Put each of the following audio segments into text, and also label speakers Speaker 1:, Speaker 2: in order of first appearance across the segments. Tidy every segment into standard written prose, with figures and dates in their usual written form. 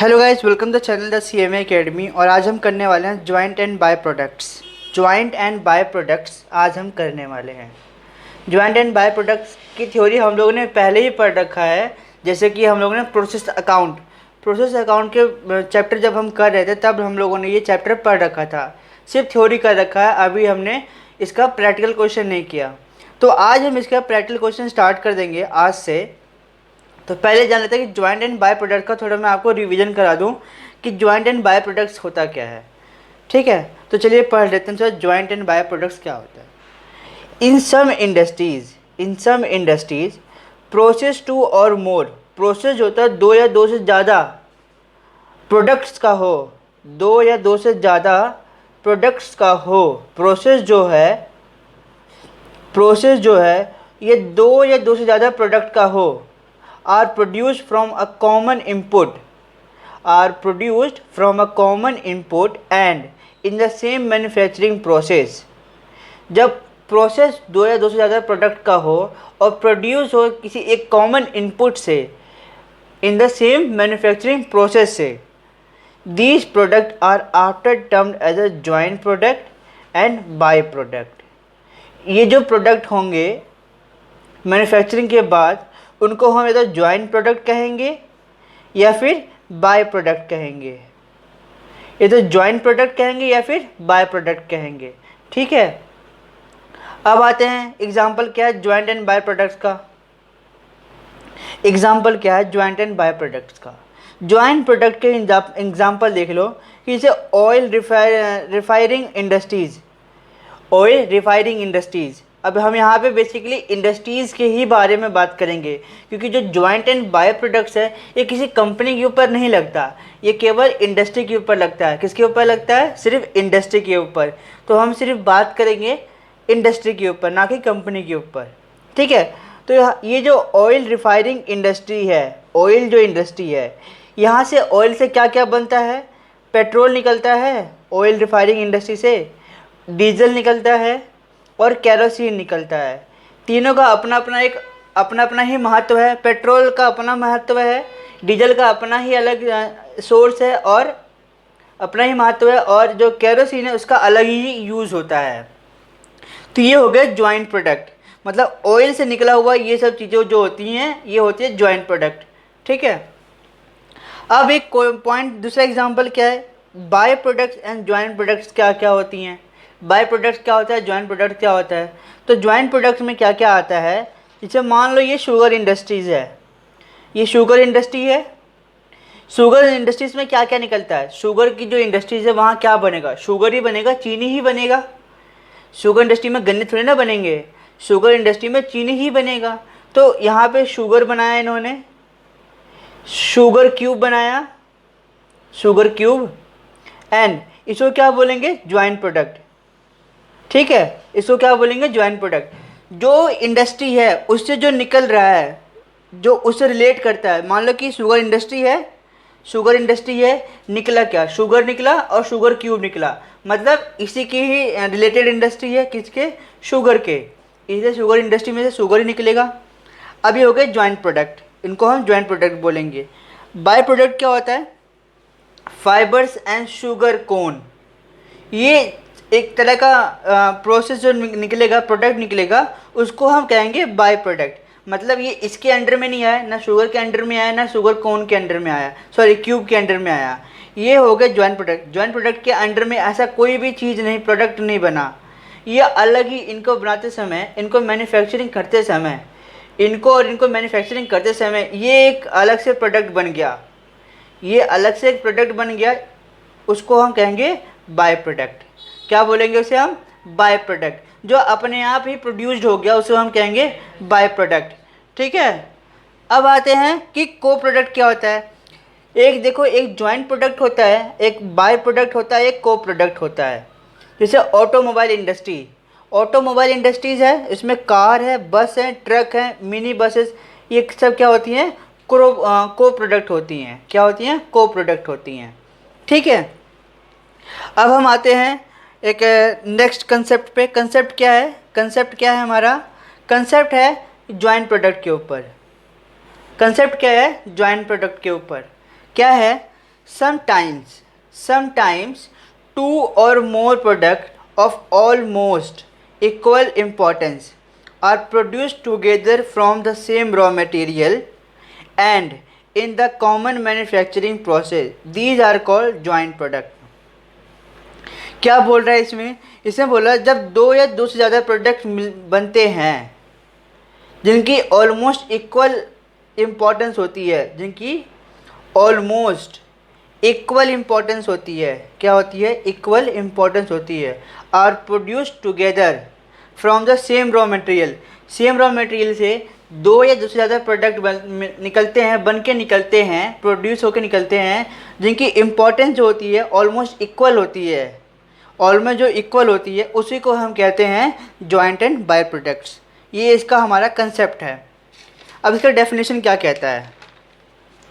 Speaker 1: Hello guys, welcome the channel the CMA academy. और आज हम करने वाले हैं joint and by products. Joint and by products आज हम करने वाले हैं। जॉइंट एंड बाय प्रोडक्ट्स की थ्योरी हम लोगों ने पहले ही पढ़ रखा है। जैसे कि हम लोगों ने प्रोसेस अकाउंट के चैप्टर जब हम कर रहे थे तब हम लोगों ने ये चैप्टर पढ़ रखा था। सिर्फ थ्योरी कर रखा है, अभी हमने इसका प्रैक्टिकल क्वेश्चन नहीं किया। तो आज हम इसका प्रैक्टिकल क्वेश्चन स्टार्ट कर देंगे आज से। तो पहले जान लेते हैं कि ज्वाइंट एंड बाय प्रोडक्ट का थोड़ा मैं आपको रिवीजन करा दूं कि ज्वाइंट एंड बाय प्रोडक्ट्स होता क्या है। ठीक है, तो चलिए पढ़ लेते हैं sir joint and by products क्या होता है। In some industries process two और मोर, प्रोसेस होता है दो या दो से ज़्यादा प्रोडक्ट्स का हो, दो या दो से ज़्यादा प्रोडक्ट्स का हो। प्रोसेस जो है ये दो या दो से ज़्यादा प्रोडक्ट का हो। are produced from a common input and in the same manufacturing process। जब प्रोसेस दो या दो से ज़्यादा प्रोडक्ट का हो और प्रोड्यूस हो किसी एक कॉमन इनपुट से, in the same manufacturing process से, these product are after termed as a joint product and by product. ये जो प्रोडक्ट होंगे मैन्युफैक्चरिंग के बाद उनको हम या तो जॉइंट प्रोडक्ट कहेंगे या फिर बाय प्रोडक्ट कहेंगे। ये तो जॉइंट प्रोडक्ट कहेंगे या फिर बाय प्रोडक्ट कहेंगे। ठीक है, अब आते हैं एग्जांपल क्या है जॉइंट एंड बाय प्रोडक्ट्स का। एग्जांपल क्या है जॉइंट एंड बाय प्रोडक्ट्स का। जॉइंट प्रोडक्ट के एग्जांपल देख लो कि जैसे ऑयल रिफाइनिंग इंडस्ट्रीज। अब हम यहाँ पे बेसिकली इंडस्ट्रीज़ के ही बारे में बात करेंगे, क्योंकि जो जॉइंट एंड बाय प्रोडक्ट्स है ये किसी कंपनी के ऊपर नहीं लगता, ये केवल इंडस्ट्री के ऊपर लगता है। किसके ऊपर लगता है? सिर्फ इंडस्ट्री के ऊपर। तो हम सिर्फ बात करेंगे इंडस्ट्री के ऊपर, ना कि कंपनी के ऊपर। ठीक है, तो ये जो ऑयल रिफाइनिंग इंडस्ट्री है, ऑयल जो इंडस्ट्री है, यहाँ से ऑयल से क्या क्या बनता है? पेट्रोल निकलता है ऑयल रिफाइनिंग इंडस्ट्री से, डीजल निकलता है और केरोसिन निकलता है। तीनों का अपना अपना ही महत्व है। पेट्रोल का अपना महत्व है, डीजल का अपना ही अलग सोर्स है और अपना ही महत्व है, और जो केरोसिन है उसका अलग ही यूज़ होता है। तो ये हो गया जॉइंट प्रोडक्ट, मतलब ऑयल से निकला हुआ ये सब चीज़ें जो होती हैं ये होती है जॉइंट प्रोडक्ट। ठीक है, अब एक पॉइंट दूसरा एग्जाम्पल क्या है, by products and joint products क्या क्या होती हैं। बाय प्रोडक्ट्स क्या होता है, जॉइंट प्रोडक्ट क्या होता है। तो जॉइंट प्रोडक्ट्स में क्या क्या आता है, जैसे मान लो ये शुगर इंडस्ट्रीज़ है, ये शुगर इंडस्ट्री है। शुगर इंडस्ट्रीज़ में क्या क्या निकलता है? शुगर की जो इंडस्ट्रीज़ है वहाँ क्या बनेगा? शुगर ही बनेगा, चीनी ही बनेगा। शुगर इंडस्ट्री में गन्ने थोड़ी ना बनेंगे, शुगर इंडस्ट्री में चीनी ही बनेगा। तो यहाँ पे शुगर बनाया इन्होंने, शुगर क्यूब बनाया, शुगर क्यूब, एंड इसको क्या बोलेंगे? Joint product. ठीक है, इसको क्या बोलेंगे? Joint product. जो इंडस्ट्री है उससे जो निकल रहा है, जो उससे रिलेट करता है। मान लो कि शुगर इंडस्ट्री है, निकला क्या? शुगर निकला और शुगर क्यूब निकला, मतलब इसी की ही रिलेटेड इंडस्ट्री है। किसके? शुगर के। इसलिए शुगर इंडस्ट्री में से शुगर ही निकलेगा। अब ये हो गए जॉइंट प्रोडक्ट, इनको हम जॉइंट प्रोडक्ट बोलेंगे। बाय प्रोडक्ट क्या होता है? फाइबर्स एंड शुगर कोन। ये एक तरह का प्रोसेस जो निकलेगा, प्रोडक्ट निकलेगा, उसको हम कहेंगे बाय प्रोडक्ट। मतलब ये इसके अंडर में नहीं आया, ना शुगर के अंडर में आया, ना शुगर कोन के अंडर में आया, सॉरी क्यूब के अंडर में आया। ये हो गया जॉइंट प्रोडक्ट। जॉइंट प्रोडक्ट के अंडर में ऐसा कोई भी चीज़ नहीं, प्रोडक्ट नहीं बना। ये अलग ही इनको बनाते समय, इनको मैन्युफैक्चरिंग करते समय ये एक अलग से प्रोडक्ट बन गया। ये अलग से एक प्रोडक्ट बन गया, उसको हम कहेंगे बाय प्रोडक्ट। क्या बोलेंगे उसे हम? By product. जो अपने आप ही प्रोड्यूस्ड हो गया उसे हम कहेंगे बाय प्रोडक्ट। ठीक है, अब आते हैं कि को प्रोडक्ट क्या होता है। एक देखो, एक जॉइंट प्रोडक्ट होता है, एक बाय प्रोडक्ट होता है, एक को प्रोडक्ट होता है। जैसे ऑटोमोबाइल इंडस्ट्रीज़ है, इसमें कार है, बस है, ट्रक है, मिनी बसेस, ये सब क्या होती हैं? को प्रोडक्ट होती हैं। क्या होती हैं? को प्रोडक्ट होती हैं। ठीक है, अब हम आते हैं एक नेक्स्ट कंसेप्ट पे। कंसेप्ट क्या है हमारा? कंसेप्ट है जॉइंट प्रोडक्ट के ऊपर। कंसेप्ट क्या है? जॉइंट प्रोडक्ट के ऊपर क्या है? sometimes two or more products of almost equal importance are produced together from the same raw material and in the common manufacturing process. These are called joint product. क्या बोल रहा है इसमें? इसमें बोल रहा है जब दो या दो से ज़्यादा प्रोडक्ट बनते हैं जिनकी ऑलमोस्ट इक्वल इम्पोर्टेंस होती है, जिनकी ऑलमोस्ट इक्वल इम्पोर्टेंस होती है, क्या होती है? इक्वल इम्पोर्टेंस होती है, are produced together from the same raw material, same raw material से दो या दो से ज़्यादा प्रोडक्ट निकलते हैं, बन के निकलते हैं, प्रोड्यूस होकर निकलते हैं, जिनकी इम्पोर्टेंस जो होती है ऑलमोस्ट इक्वल होती है, ऑलमोस्ट जो इक्वल होती है उसी को हम कहते हैं जॉइंट एंड बाय प्रोडक्ट्स। ये इसका हमारा कंसेप्ट है। अब इसका डेफिनेशन क्या कहता है?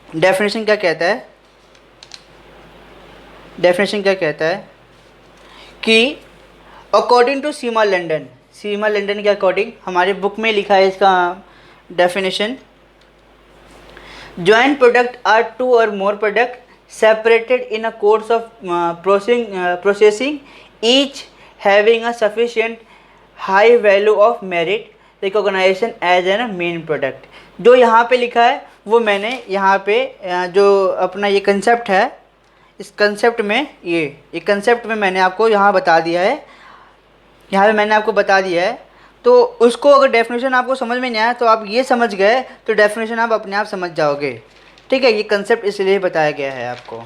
Speaker 1: डेफिनेशन क्या कहता है? डेफिनेशन क्या कहता है कि according to Seema London, Seema London के अकॉर्डिंग हमारे बुक में लिखा है इसका definition, joint product are two और more product separated in a course of processing, each having a sufficient high value of merit recognition as a main product। जो यहाँ पे लिखा है वो मैंने यहाँ पे जो अपना ये कंसेप्ट है, इस कंसेप्ट में ये कंसेप्ट में मैंने आपको यहाँ बता दिया है, यहाँ पे मैंने आपको बता दिया है। तो उसको अगर डेफिनेशन आपको समझ में नहीं आया तो आप ये समझ गए तो डेफिनेशन आप अपने आप समझ जाओगे। ठीक है, ये कंसेप्ट इसलिए बताया गया है आपको।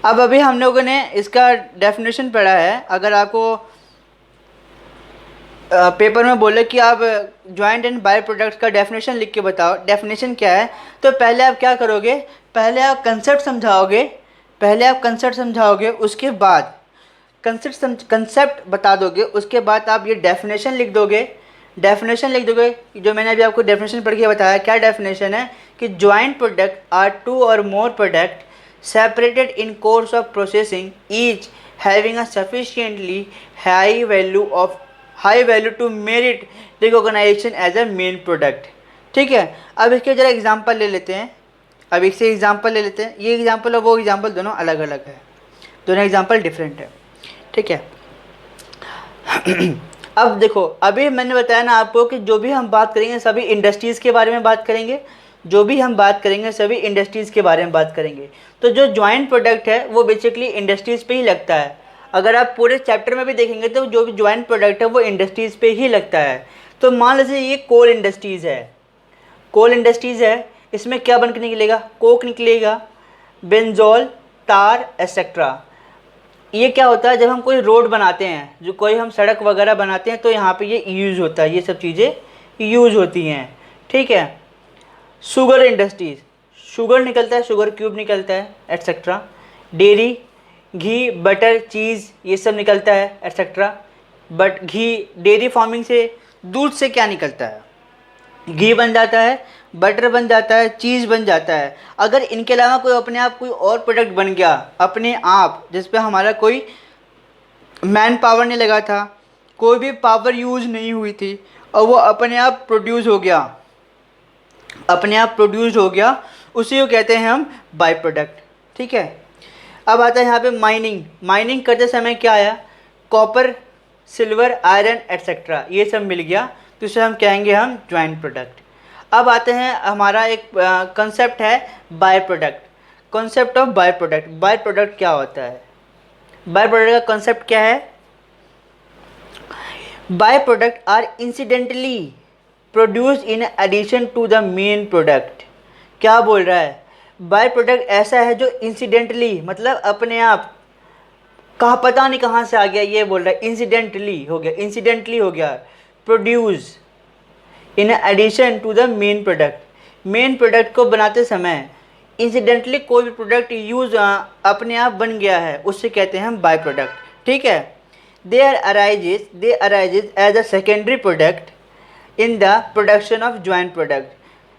Speaker 1: अब अभी हम लोगों ने इसका डेफिनेशन पढ़ा है। अगर आपको पेपर में बोले कि आप जॉइंट एंड बाय प्रोडक्ट्स का डेफिनेशन लिख के बताओ, डेफिनेशन क्या है, तो पहले आप क्या करोगे? पहले आप कंसेप्ट समझाओगे, उसके बाद कंसेप्ट बता दोगे, उसके बाद आप ये डेफिनेशन लिख दोगे। जो मैंने अभी आपको डेफिनेशन पढ़ के बताया, क्या डेफिनेशन है कि जॉइंट प्रोडक्ट आर टू और more product separated in course of processing, each having a sufficiently high value to merit recognization as a main product. ठीक है, अब इसके ज़रा एग्जांपल ले लेते हैं। ये एग्जांपल और वो एग्जांपल दोनों अलग अलग है, दोनों एग्जांपल डिफरेंट है। ठीक है, अब देखो, अभी मैंने बताया ना आपको कि जो भी हम बात करेंगे सभी इंडस्ट्रीज़ के बारे में बात करेंगे, तो जो जॉइंट प्रोडक्ट है वो बेसिकली इंडस्ट्रीज़ पे ही लगता है। अगर आप पूरे चैप्टर में भी देखेंगे तो जो भी जॉइंट प्रोडक्ट है वो इंडस्ट्रीज़ पे ही लगता है। तो मान लीजिए ये कोल इंडस्ट्रीज़ है, इसमें क्या बन के निकलेगा? कोक निकलेगा, बेंजोल, तार एक्सेट्रा। ये क्या होता है, जब हम कोई रोड बनाते हैं, जो कोई हम सड़क वगैरह बनाते हैं तो यहाँ पे ये यूज़ होता है, ये सब चीज़ें यूज़ होती हैं। ठीक है, शुगर इंडस्ट्रीज़, शुगर निकलता है, शुगर क्यूब निकलता है एट्सेट्रा। डेयरी, घी, बटर, चीज़, ये सब निकलता है etcetera. But ghee, dairy farming से, दूध से क्या निकलता है? घी बन जाता है, बटर बन जाता है, चीज़ बन जाता है। अगर इनके अलावा कोई अपने आप कोई और प्रोडक्ट बन गया अपने आप, जिस पे हमारा कोई मैन पावर नहीं लगा था, कोई भी पावर यूज़ नहीं हुई थी, और वो अपने आप प्रोड्यूस हो गया, उसी को कहते हैं हम बाय प्रोडक्ट। ठीक है, अब आता है यहाँ पे माइनिंग करते समय क्या आया? कॉपर, सिल्वर, आयरन एट्सेट्रा, ये सब मिल गया, तो इसे हम कहेंगे हम जॉइंट प्रोडक्ट। अब आते हैं, हमारा एक कंसेप्ट है by product, concept of by product. By product क्या होता है? बाय प्रोडक्ट का कॉन्सेप्ट क्या है? By product are incidentally produced in addition to the main product. क्या बोल रहा है? बाय प्रोडक्ट ऐसा है जो इंसिडेंटली, मतलब अपने आप, कहाँ पता नहीं कहाँ से आ गया, ये बोल रहा है इंसिडेंटली हो गया, produce in addition to the main product. Main product को बनाते समय इंसिडेंटली कोई भी प्रोडक्ट यूज़ अपने आप बन गया है, उससे कहते हैं हम बाय प्रोडक्ट। ठीक है, they arises as a secondary product in the production of joint product.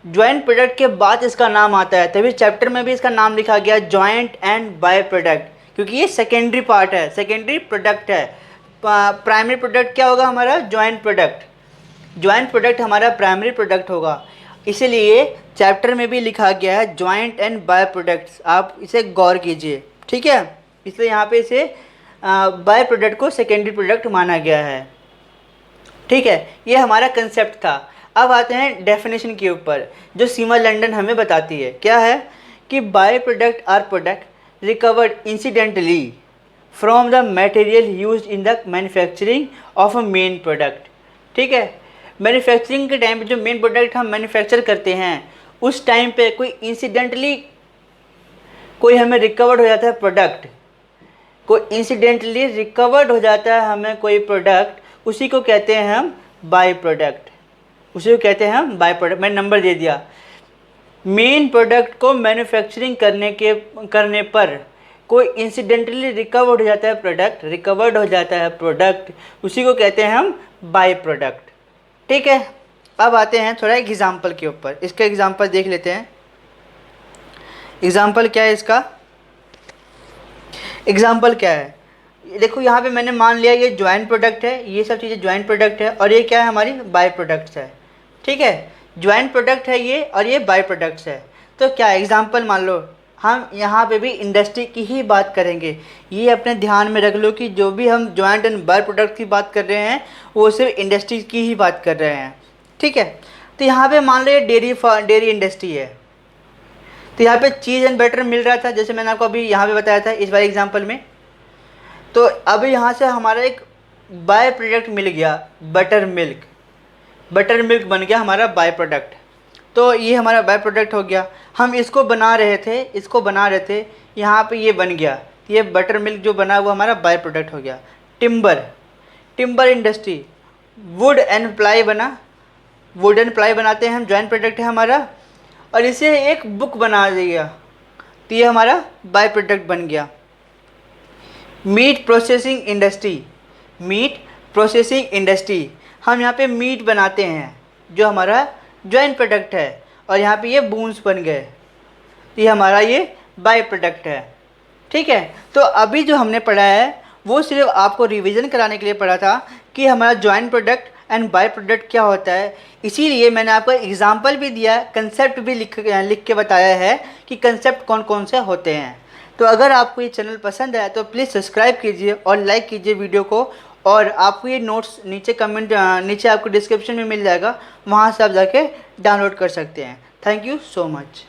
Speaker 1: Joint product के बाद इसका नाम आता है, तभी चैप्टर में भी इसका नाम लिखा गया जॉइंट एंड बाय प्रोडक्ट, क्योंकि ये सेकेंडरी पार्ट है, सेकेंडरी प्रोडक्ट है। प्राइमरी प्रोडक्ट क्या होगा हमारा? जॉइंट प्रोडक्ट हमारा प्राइमरी प्रोडक्ट होगा। इसीलिए चैप्टर में भी लिखा गया है जॉइंट एंड बाय प्रोडक्ट्स, आप इसे गौर कीजिए, ठीक है। इसलिए यहाँ पे इसे बाय प्रोडक्ट को सेकेंडरी प्रोडक्ट माना गया है, ठीक है। ये हमारा कंसेप्ट था। अब आते हैं डेफिनेशन के ऊपर, जो सीमा लंदन हमें बताती है। क्या है कि by product are product recovered incidentally from the material used in the manufacturing of a main product, ठीक है। मैन्युफैक्चरिंग के टाइम पे जो मेन प्रोडक्ट हम मैन्युफैक्चर करते हैं उस टाइम पे कोई इंसिडेंटली कोई हमें रिकवर्ड हो जाता है प्रोडक्ट, कोई इंसिडेंटली रिकवर्ड हो जाता है हमें कोई प्रोडक्ट, उसी को कहते हैं हम बाय प्रोडक्ट, उसी को कहते हैं हम बाय प्रोडक्ट। मैंने नंबर दे दिया। मेन प्रोडक्ट को मैन्युफैक्चरिंग करने पर कोई इंसिडेंटली रिकवर्ड हो जाता है प्रोडक्ट, रिकवर्ड हो जाता है प्रोडक्ट, उसी को कहते हैं हम बाय प्रोडक्ट, ठीक है। अब आते हैं थोड़ा एक एग्जाम्पल के ऊपर, इसका एग्जाम्पल देख लेते हैं। एग्जाम्पल क्या है इसका? एग्जाम्पल क्या है, देखो यहाँ पे मैंने मान लिया ये ज्वाइंट प्रोडक्ट है, ये सब चीज़ें ज्वाइंट प्रोडक्ट है, और ये क्या है हमारी बाय प्रोडक्ट्स है, ठीक है। ज्वाइंट प्रोडक्ट है ये, और ये बाय प्रोडक्ट्स है। तो क्या एग्जाम्पल मान लो, हम यहाँ पे भी इंडस्ट्री की ही बात करेंगे। ये अपने ध्यान में रख लो कि जो भी हम ज्वाइंट एंड बाय प्रोडक्ट की बात कर रहे हैं वो सिर्फ इंडस्ट्री की ही बात कर रहे हैं, ठीक है। तो यहाँ पे मान लो ये डेयरी इंडस्ट्री है, तो यहाँ पे चीज़ एंड बटर मिल रहा था, जैसे मैंने आपको अभी यहाँ पे बताया था इस वाले एग्जाम्पल में। तो अब यहाँ से हमारा एक बाय प्रोडक्ट मिल गया, बटर मिल्क बन गया हमारा बाय प्रोडक्ट। तो ये हमारा बाय प्रोडक्ट हो गया। हम इसको बना रहे थे, यहाँ पे ये बन गया, ये बटर मिल्क जो बना वो हमारा बाय प्रोडक्ट हो गया। Timber industry, would and ply बनाते हैं हम, जॉइंट प्रोडक्ट है हमारा, और इसे एक बुक बना दिया, तो ये हमारा बाय प्रोडक्ट बन गया। मीट प्रोसेसिंग इंडस्ट्री, हम यहाँ पे मीट बनाते हैं जो हमारा जॉइंट प्रोडक्ट है, और यहाँ पे ये बून्स बन गए, तो ये हमारा ये बाय प्रोडक्ट है, ठीक है। तो अभी जो हमने पढ़ा है वो सिर्फ आपको रिवीजन कराने के लिए पढ़ा था कि हमारा joint product and by product क्या होता है। इसीलिए मैंने आपको एग्जाम्पल भी दिया, कंसेप्ट भी लिख के बताया है कि कंसेप्ट कौन कौन से होते हैं। तो अगर आपको ये चैनल पसंद आया तो प्लीज़ सब्सक्राइब कीजिए और लाइक कीजिए वीडियो को, और आपको ये नोट्स नीचे आपको डिस्क्रिप्शन में मिल जाएगा, वहाँ से आप जाके डाउनलोड कर सकते हैं। Thank you so much.